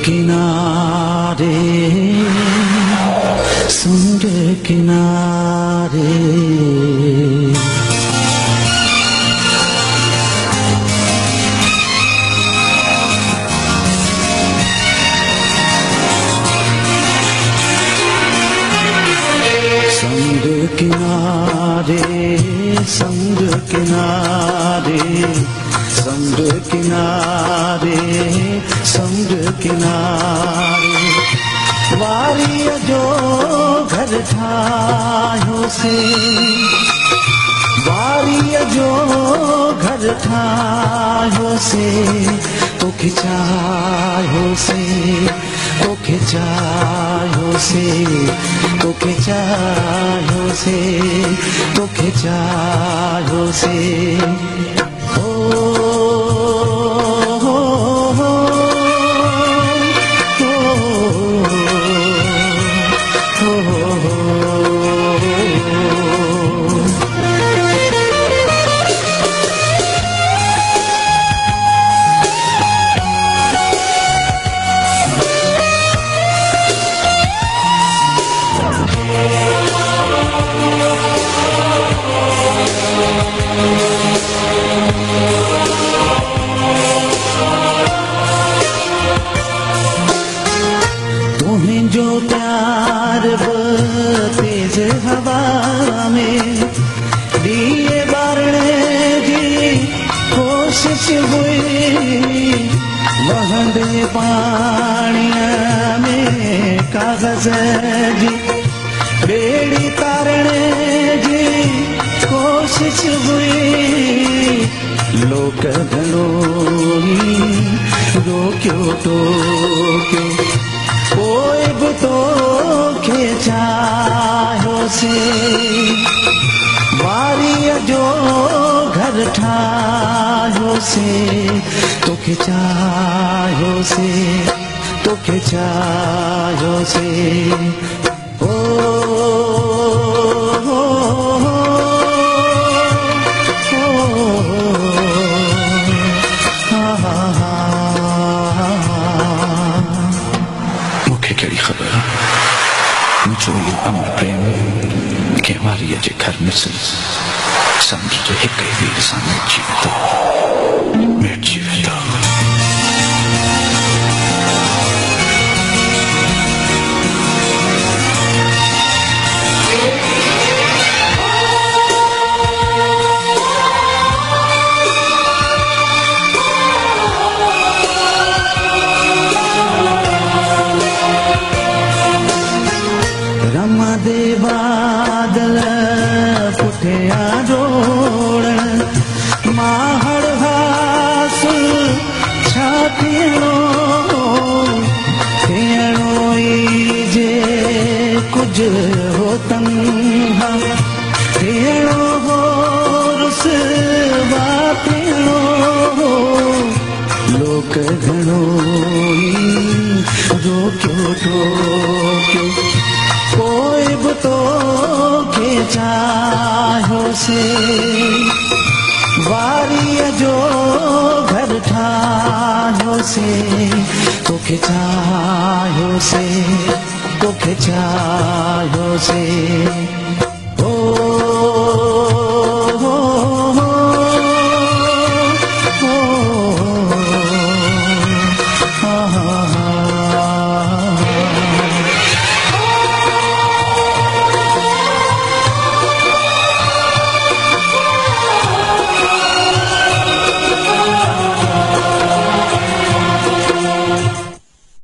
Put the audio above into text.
किनारे समुद्र किनारे समुद्र किनारे समुद्र किनारे समुद्र किनारे समुद्र किनारे वारी जो घर ठाहियो से वारी जो घर ठाहियो से तोखे चाहियो से तोखे चाहियो से तोखे चाहियो से तोखे चाहियो से जो प्यार तेज हवा में दिए बारणे जी कोशिश हुई वहंदे पाणीअ में कागज़ जी बेड़ी तारणे जी कोशिश हुई लोक घणो ई रोकियो टोकियो कोई भी तोखे चाहियो से वारी जो घर ठाहियो से तोखे चाहियो से तोखे चाहियो से कहिड़ी ख़बर मुझो इहो अमर प्रेम कंहिं वारीअ जे घर मिसल समुंड जे हिक ई वीर सां मिटिजी वेंदो दे बादल पुठिया डोड़न माहड़ हासुल छा थियणो थियणो ई जे कुछ हो तन्हा थियणो हो रुसवा थियणो लोक घणो ई रोकियो टोकियो कोई भी तोखे चाहियो से वारी जो घर ठाहियो से तोखे चाहियो से तोखे चाहियो से